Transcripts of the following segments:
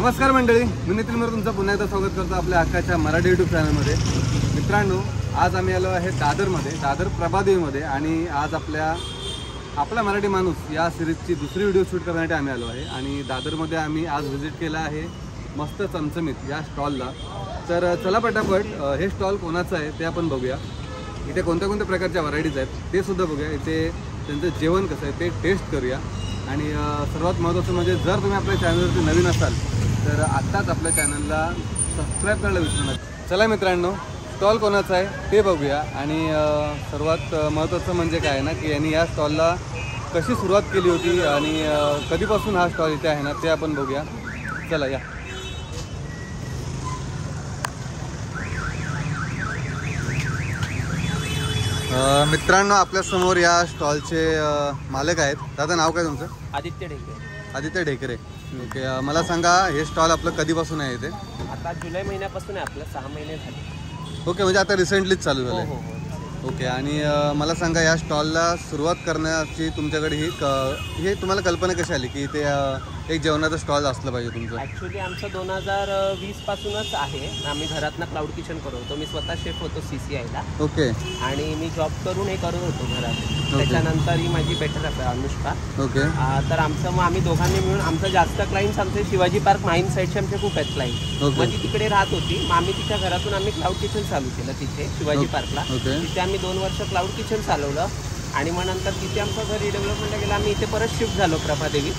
नमस्कार मंडळी, मी नितीन मोरे तुमचं पुन्हा एकदा स्वागत करतो आपल्या हक्काच्या मराठी यूट्यूब चॅनलमध्ये. मित्रांनो, आज आम्ही आलो आहे दादरमध्ये, दादर प्रभादेवीमध्ये. आणि आज आपला मराठी माणूस या सिरीजची दुसरी व्हिडिओ शूट करण्यासाठी आम्ही आलो आहे. आणि दादरमध्ये आम्ही आज व्हिजिट केला आहे मस्त चमचमीत या स्टॉलला. तर चला पटापट हे स्टॉल कोणाचं आहे ते आपण बघूया. इथे कोणत्या कोणत्या प्रकारच्या व्हरायटीज आहेत ते सुद्धा बघूया. इथे त्यांचं जेवण कसं आहे ते टेस्ट करूया. आणि सर्वात महत्त्वाचं म्हणजे जर तुम्ही आपल्या चॅनलवरती नवीन असाल तर आत्ताच आपल्या चॅनलला सबस्क्राईब करायला विसरू नका. चला मित्रांनो, स्टॉल कोणाचा आहे ते बघूया. आणि सर्वात महत्त्वाचं म्हणजे काय आहे ना की यांनी या स्टॉलला कशी सुरुवात केली होती आणि कधीपासून हा स्टॉल इथे आहे ना ते आपण बघूया. चला या. मित्रांनो, आपल्यासमोर या स्टॉलचे मालक आहेत. दादा, नाव काय तुमचं? आदित्य ढेकरे. आदित्य ढेकरे. ओके, मला सांगा हे स्टॉल आपलं कधीपासून आहे इथे? आता जुलै महिन्यापासून आहे आपलं, 6 महिने झाले. ओके, म्हणजे आता रिसेंटलीच चालू झालं. हो. ओके, आणि मला सांगा या स्टॉलला सुरुवात करण्याची तुमच्याकडे ही तुम्हाला कल्पना कशी आली की ते एक जेवणाचं स्टॉल असलं पाहिजे तुमचं? ॲक्च्युली आमचं 2020 पासूनच आहे. आम्ही घरातनं क्लाउड किचन करत होतो. मी स्वतः शेफ होतो CCIला. ओके. आणि मी जॉब करून हे करत होतो घरात. त्याच्यानंतर ही माझी बेटर आहे अनुष्का. ओके. तर आम्ही दोघांनी मिळून आमचं जास्त क्लाइंट्स आमचे शिवाजी पार्क माहीम साईडचे आमचे खूप आहेत क्लाइंट. मग ती तिकडे राहत होती. मग आम्ही तिच्या घरातून आम्ही क्लाउड किचन चालू केलं तिथे शिवाजी पार्कला. तिथे आम्ही 2 वर्ष क्लाउड किचन चालवलं. आणि मग नंतर तिथे आमचं घर रिडेव्हलपमेंटला गेलं. आम्ही इथे परत शिफ्ट झालो प्रभादेवी.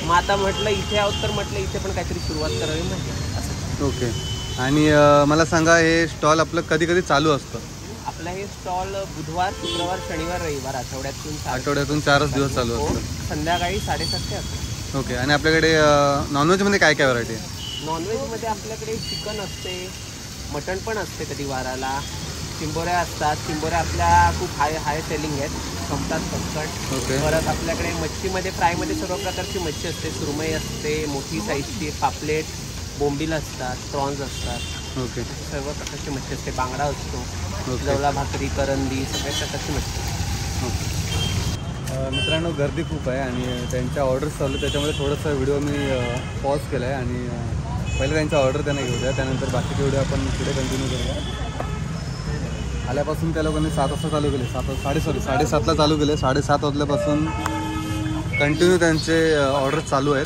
मग आता म्हटलं इथे आहोत तर म्हटलं इथे पण काहीतरी सुरुवात करावी म्हणजे असं. ओके. आणि मला सांगा हे स्टॉल आपलं कधी कधी चालू असतं? आपलं हे स्टॉल बुधवार, शुक्रवार, शनिवार, रविवार आठवड्यातून 4 दिवस चालू असतं. संध्याकाळी 7:30 ते असतं. ओके. आणि आपल्याकडे नॉनव्हेजमध्ये काय काय व्हरायटी आहे? नॉनव्हेजमध्ये आपल्याकडे चिकन असते, मटण पण असते कधी वाराला, चिंबोऱ्या असतात. चिंबोऱ्या आपल्या खूप हाय सेलिंग आहेत, संपतात पटकन. ओके. परत आपल्याकडे मच्छीमध्ये फ्रायमध्ये सर्व प्रकारची मच्छी असते. सुरमई असते, मोठी साईजची, पापलेट, बोंबील असतात, प्रॉन्स असतात. ओके. सर्व प्रकारची मच्छी असते. बांगडा असतो, जवळा भाकरी, करंदी, सगळ्या प्रकारची मच्छी. मित्रांनो, गर्दी खूप आहे आणि त्यांच्या ऑर्डर्स चालू, त्याच्यामुळे थोडंसं व्हिडिओ मी पॉज केला आहे. आणि पहिले त्यांच्या ऑर्डर त्यांना घेऊ द्या, त्यानंतर बाकीचे व्हिडिओ आपण पुढे कंटिन्यू करूया. आल्यापासून त्या लोकांनी 7 वाजता चालू केले, 7:30ला चालू केले. 7:30 वाजल्यापासून कंटिन्यू त्यांचे ऑर्डर्स चालू आहेत.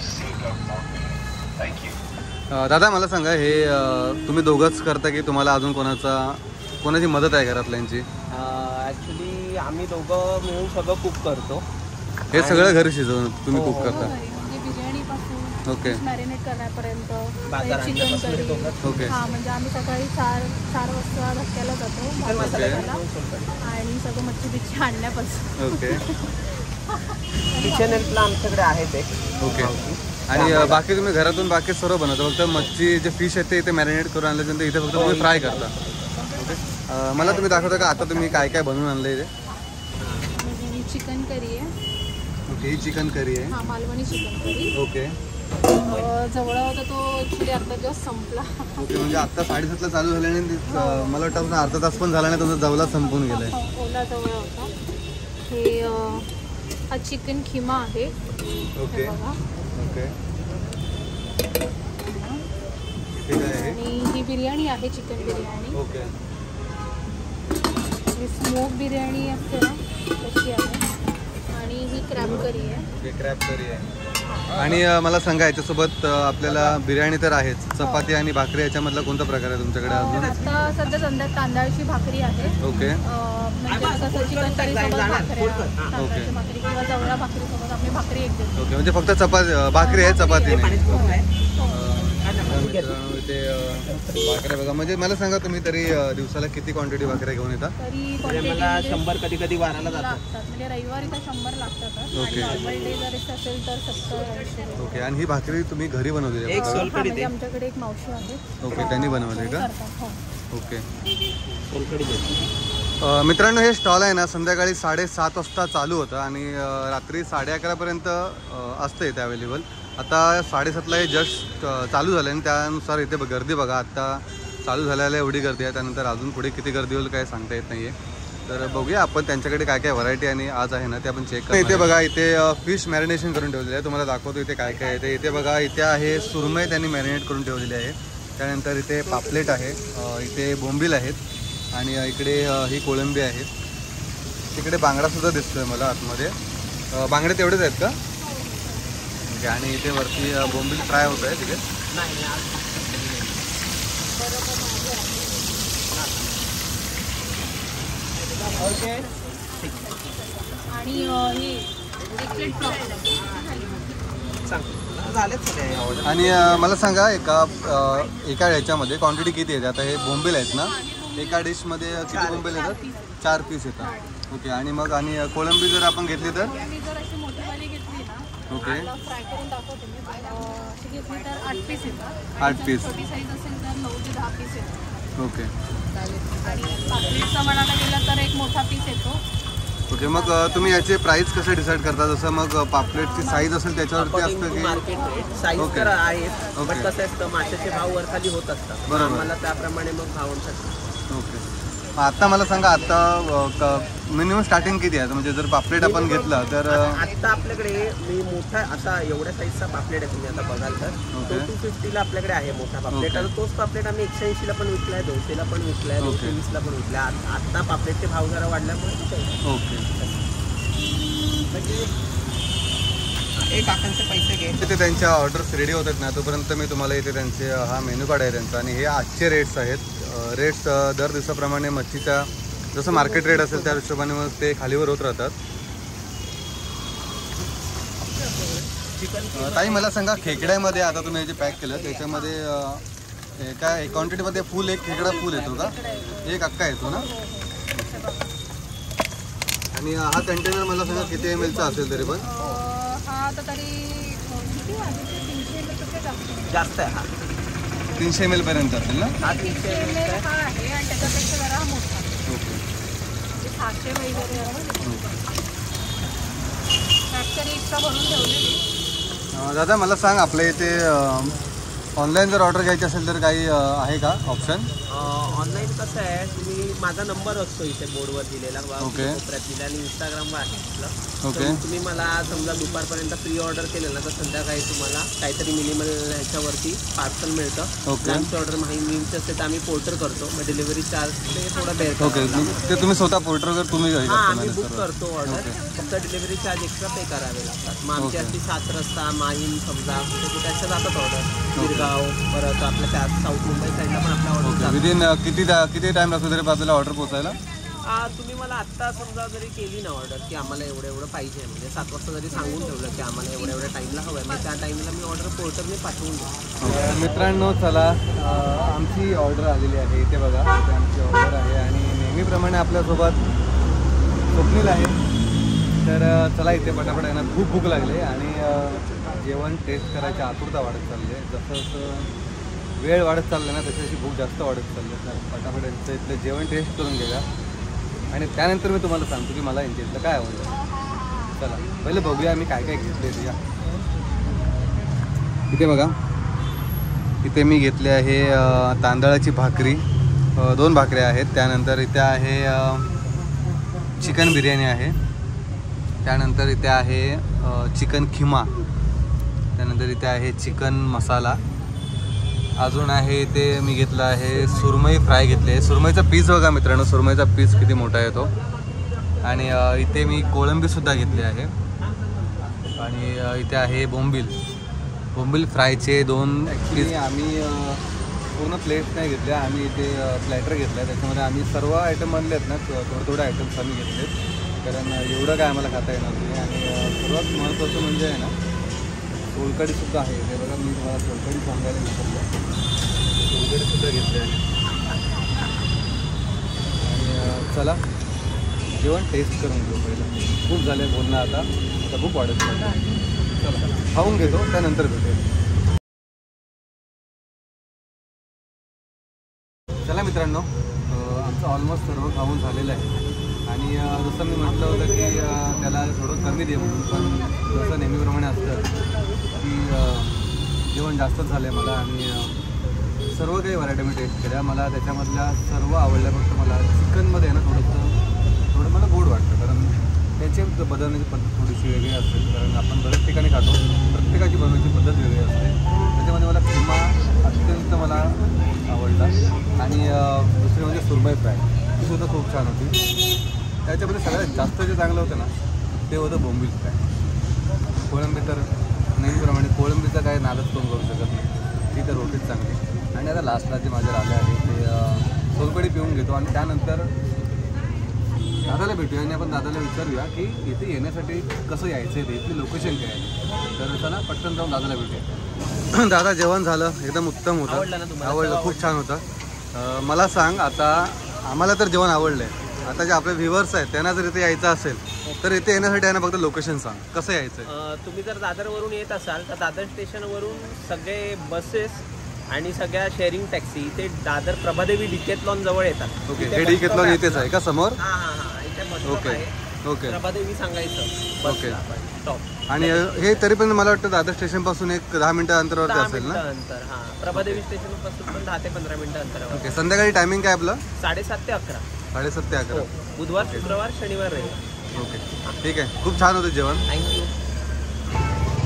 दादा, मला सांगा हे तुम्ही दोघंच करता की तुम्हाला अजून कोणाची मदत आहे घरातल्यांची? ॲक्च्युली आम्ही दोघं मिळून सगळं कुक करतो. हे सगळं घरी शिजवून तुम्ही कुक करता? ओके. मॅरिनेट करण्यापर्यंत चिकन करी. ओके. हां, म्हणजे आम्ही सकाळी 4 वाजता धक्क्याला जातो मसाल्याला आणि सगळं मच्छी आणण्यापासून. ओके. किचन हेल्पला आमच्याकडे आहेत एक. ओके. आणि बाकी तुम्ही घरातून बाकी सर्व बनवता? फक्त मच्छी जे फिश आहे ते मॅरिनेट करून आणल्यानंतर इथे फक्त तुम्ही फ्राय करता? ओके. मला तुम्ही दाखवता का आता तुम्ही काय काय बनवून आणलं इथे? चिकन करी आहे. ओके, ही चिकन करी आहे. हां, मालवणी चिकन करी. ओके. जवळा होता तो ॲक्च्युली आता जस्ट संपला. ओके, म्हणजे आत्ता 7:30ला चालू झाल्याने मला वाटतं अर्धा तास पण झाला नाही, तुमचा जवळा संपून गेलाय. ओला जवळ होता. हे हा चिकन खिमा आहे. ओके. ओके. ठीक आहे. आणि ही बिर्याणी आहे, चिकन बिर्याणी. ओके. ही स्मोक बिर्याणी असते ना तशी आहे. आणि ही क्रॅब करी आहे. ओके, क्रॅब करी आहे. आणि मला सांगा याच्यासोबत आपल्याला बिर्याणी तर आहेच, चपाती आणि भाकरी याच्यामधला कोणता प्रकार आहे तुमच्याकडे अजून? आता सध्या तांदळाची भाकरी आहे. ओके. म्हणजे कसं चिकन करी सोबत तांदळाची भाकरी किंवा जवळा भाकरी सोबत आपली भाकरी एक देतो. ओके, म्हणजे फक्त भाकरी आहे, चपाती नाही. ते भाकऱ्या बघा. म्हणजे मला सांगा तुम्ही तरी दिवसाला किती क्वांटिटी भाकऱ्या घेऊन येतात? तरी मला 100 कधी वाराला जातात. म्हणजे रविवारी तर 100 लागतात. ओके. नॉर्मल डे जर असेल तर 70-80. ओके. आणि ही भाकरी तुम्ही घरी बनवली? एक सोलकढी म्हणजे आमच्याकडे एक मावशी आहे. ओके, त्यांनी बनवली का? ओके. सोलकढी. मित्रांनो, हे स्टॉल आहे ना संध्याकाळी 7:30 वाजता चालू होतं आणि रात्री 11:30पर्यंत असतं इथे अवेलेबल. आता 7:30ला हे जस्ट चालू झालं आणि त्यानुसार इथे गर्दी बघा. आत्ता चालू झाल्याला एवढी गर्दी आहे, त्यानंतर अजून पुढे किती गर्दी होईल काय सांगता येत नाही आहे. तर बघूया आपण त्यांच्याकडे काय काय व्हरायटी आणि आज आहे ना ते आपण चेक करू. इथे बघा, इथे फिश मॅरिनेशन करून ठेवलेले आहे. तुम्हाला दाखवतो इथे काय काय आहे. इथे बघा, इथे आहे सुरमई त्यांनी मॅरिनेट करून ठेवलेली आहे. त्यानंतर इथे पापलेट आहे, इथे बोंबील आहेत आणि इकडे ही कोळंबी आहे. तिकडे बांगडासुद्धा दिसतोय मला आतमध्ये. बांगडे तेवढेच आहेत का? ओके. आणि इथे वरती बोंबील फ्राय होत आहे तिथे. ओके. आणि हे एक प्लेट आणि मला सांगा, एका ह्याच्यामध्ये क्वांटिटी किती येते? आता हे बोंबील आहेत ना, एका डिशमध्ये किती बोंबील येतात? 4 पीस येतात. ओके. आणि मग आणि कोळंबी जर आपण घेतली तर? मी जर अशी मोठीवाली घेतली ना, ओके, फ्राय करून दाखवते मी. अशी घेतली तर 8 पीस येतात. 8 पीस. छोटी साईज असेल तर 9 ते 10 पीस येतात. ओके. आणि पापलेटचा म्हणायला गेलं तर एक मोठा पीस येतो. ओके. मग तुम्ही याचे प्राइस कसे डिसाईड करता? जसं मग पापलेटची साईज असेल त्याच्यावरती असतं की? मार्केट रेट साईज तर आहेत, पण कसं असतं माशाचे भाव वरखाली होत असतात. बरोबर. मला त्याप्रमाणे मग भावांसाठी. ओके. आता मला सांगा, आता मिनिमम स्टार्टिंग किती आहे? म्हणजे जर पापलेट आपण घेतला तर आता आपल्याकडे मी मोठा असा एवढ्या साईजचा पापलेट आहे, तुम्ही आता बघाल तर तो 250ला आपल्याकडे आहे मोठा पापलेट. आणि तोच पापलेट आम्ही 180ला पण विकलाय, 200ला पण विकलाय, 220ला पण विकलाय. आता पापलेटचे भाव जरा वाढल्यामुळे. ओके. एक काकांचे पैसे घे. इथे त्यांच्या ऑर्डर्स रेडी होतात ना, तोपर्यंत मी तुम्हाला इथे त्यांचे हा मेनू कार्ड आहे त्यांचा. आणि हे आजचे रेट्स आहेत. रेट्स दर दिवसाप्रमाणे मच्छीचा जसं मार्केट रेट असेल त्या हिशोबाने मग ते खालीवर होत राहतात. ताई मला सांगा, खेकड्यामध्ये आता तुम्ही जे पॅक केलं त्याच्यामध्ये काय क्वांटिटीमध्ये फुल एक खेकडा फुल येतो का? एक अक्का येतो ना? आणि हा कंटेनर मला सांगा किती ml चा असेल तरी पण? हा तर तरी किती आहे? 300 ml जास्त आहे. हा 300 ml पर्यंत असेल ना? हा 300 ml हा आहे आणि त्याच्यापेक्षा जरा मोठा. ओके. 600 वगैरे फॅक्टरी इतका भरून ठेवलेली. दादा मला सांग, आपल्या इथे ऑनलाईन जर ऑर्डर घ्यायची असेल तर काही आहे का ऑप्शन? ऑनलाईन कसं आहे, तुम्ही माझा नंबर असतो इथे बोर्डवर दिलेला, ओके. कोपऱ्यात दिला आणि इंस्टाग्रामवर आहे आपलं. ओके. तर तुम्ही मला समजा दुपारपर्यंत प्री ऑर्डर केलं ना, तर संध्याकाळी तुम्हाला काहीतरी मिनिमल ह्याच्यावरती पार्सल मिळतं. ओके. आमची ऑर्डर मीमची असते तर आम्ही पोर्टर करतो. मग डिलिव्हरी चार्ज ते थोडं बेर. ओके. ते तुम्ही स्वतः पोर्टरवर तुम्ही हां, आम्ही बुक करतो ऑर्डर. फक्त डिलिव्हरी चार्ज एक्स्ट्रा पे करावे लागतात. मग आमची असती 7 रस्ता माहीम समजा कुठे अशा जातात ऑर्डर. गिरगाव, परत आपल्या त्या साऊथ मुंबई साईडला पण आपल्या ऑर्डर. विदिन किती टाइम लागतो तरी आपल्याला ऑर्डर पोहोचायला? तुम्ही मला आत्ता समजा जरी केली ना ऑर्डर की आम्हाला एवढं पाहिजे, म्हणजे 7 वाजता जरी सांगून ठेवलं की आम्हाला एवढ्या टाईमला हवं आहे, मग त्या टाईमला मी ऑर्डर पोर्टरने पाठवून देतो. मित्रांनो चला, आमची ऑर्डर आलेली आहे. इथे बघा, इथे आमची ऑर्डर आहे आणि नेहमीप्रमाणे आपल्यासोबत स्वप्नील आहे. तर चला, इथे पटापट आहे ना, खूप भूक लागली आणि जेवण टेस्ट करायची आतुरता वाढत चालली आहे. जसं वेळ वाढत चालला ना तशी भूक जास्त वाढत चालली आहे. तर पटापट यांचं इथलं जेवण टेस्ट करून घेऊया आणि त्यानंतर मी तुम्हाला सांगतो की मला यांच्या इथलं काय आवडलं. चला पहिले बघूया आम्ही काय काय घेतले ते. इथे बघा, इथे मी घेतले आहे तांदळाची भाकरी, 2 भाकऱ्या आहेत. त्यानंतर इथे आहे चिकन बिर्याणी आहे. त्यानंतर इथे आहे चिकन खिमा. त्यानंतर इथे आहे चिकन मसाला. अजून आहे इथे मी घेतला आहे सुरमई फ्राय घेतली आहे. सुरमईचा पीस बघा मित्रांनो, सुरमईचा पीस किती मोठा आहे तो. आणि इथे मी कोळंबीसुद्धा घेतली आहे. आणि इथे आहे बोंबील फ्रायचे 2 ॲक्च्युली आम्ही पूर्ण प्लेट्स नाही घेतल्या, आम्ही इथे प्लॅटर घेतला आहे. त्याच्यामध्ये आम्ही सर्व आयटम आणले आहेत ना, थोडे आयटम्स आम्ही घेतले आहेत, कारण एवढं काय आम्हाला खाता येणार नाही. आणि सर्वात महत्त्वाचं म्हणजे आहे ना, सोलकढीसुद्धा आहे. ते बघा, मी तुम्हाला सोलकढी सांगायला विसरलो. सोलकढीसुद्धा घेतली आहे. आणि चला जेवण टेस्ट करून घेऊ पहिलं. खूप झाले बोलणं, आता खूप वाढत चाललं. चला खाऊन घेतो, त्यानंतर भेटू. चला मित्रांनो, आमचं ऑलमोस्ट सर्व खाऊन झालेलं आहे. आणि जसं मी म्हटलं होतं की त्याला थोडं कमी दे म्हणून, पण जसं नेहमीप्रमाणे असतं की जेवण जास्तच झालं आहे मला. आणि सर्व काही व्हरायटी मी टेस्ट केल्या, मला त्याच्यामधल्या सर्व आवडल्या. फक्त मला चिकनमध्ये आहे ना थोडंसं थोडंसं गोड वाटतं, कारण त्याची बनवण्याची पद्धत थोडीशी वेगळी असते, कारण आपण बऱ्याच ठिकाणी खातो, प्रत्येकाची बनवण्याची पद्धत वेगळी असते. त्याच्यामध्ये मला किमा अत्यंत मला आवडला आणि दुसरी म्हणजे सुरमई फ्राय, ती सुद्धा खूप छान होती. त्याच्यामध्ये सगळ्यात जास्त जे चांगलं होतं ना ते होतं बोंबील फ्राय. कोळंबी तर नेहमीप्रमाणे कोळंबीचा काय नादच कोण करू शकत नाही, ती तर रोटीच चांगली. आणि आता लास्टला जे माझे राहिले आहे ते सोलकढी पिऊन घेतो आणि त्यानंतर दादाला भेटूया आणि आपण दादाला विचारूया की इथे येण्यासाठी कसं यायचं आहे, इथली लोकेशन काय आहे. तर चला पटकन जाऊन दादाला भेटूया. दादा जेवण झालं, एकदम उत्तम होतं, आवडलं ना तुम्हाला? आवडलं, खूप छान होतं. मला सांग, आता आम्हाला तर जेवण आवडलं आहे, आता जे आपले व्ह्युअर्स आहेत त्यांना जर इथे यायचं असेल तर इथे येण्यासाठी आहे ना फक्त लोकेशन सांग, कसं यायचं आहे. तुम्ही जर दादरवरून येत असाल तर दादर स्टेशनवरून सगळे बसेस आणि सगळ्या शेअरिंग टॅक्सी इथे दादर प्रभादेवी डिकेथलॉन जवळ येतात. ओके, हे डिकेथलॉन इथेच आहे का समोर? हां इथे बस स्टॉप ओके आहे. ओके प्रभादेवी सांगायचं ओके. स्टॉप. आणि हे तरी पण मला वाटतं दादर स्टेशनपासून एक 10 मिनिटं अंतरावरती 10 असेल ना? मिनिटं अंतर. हां, प्रभादेवी स्टेशन पासून पण 10 ते 15 मिनिटं अंतरावर. ओके. संध्याकाळी टायमिंग काय आपलं? 7:30 ते 11. 7:30 ते 11. बुधवार, शुक्रवार, शनिवार, रविवार. ओके, ठीक आहे. खूप छान होतं जेवण. थँक्यू.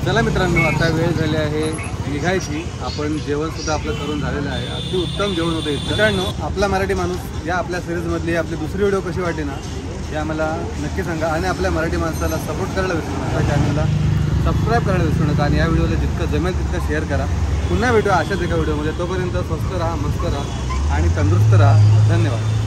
चला मित्रांनो, आता वेळ झाली आहे निघायची. आपण जेवणसुद्धा आपलं करून झालेलं आहे. अगदी उत्तम जेवण होतं इथं. मित्रांनो, आपला मराठी माणूस या आपल्या सिरीजमधली आपली दुसरी व्हिडिओ कशी वाटते ना हे आम्हाला नक्की सांगा. आणि आपल्या मराठी माणसाला सपोर्ट करायला विसरू नका, चॅनलला सबस्क्राईब करायला विसरू नका आणि या व्हिडिओला जितकं जमेल तितकं शेअर करा. पुन्हा भेटूया अशाच एका व्हिडिओमध्ये. तोपर्यंत स्वस्त राहा, मस्त राहा आणि तंदुरुस्त राहा. धन्यवाद.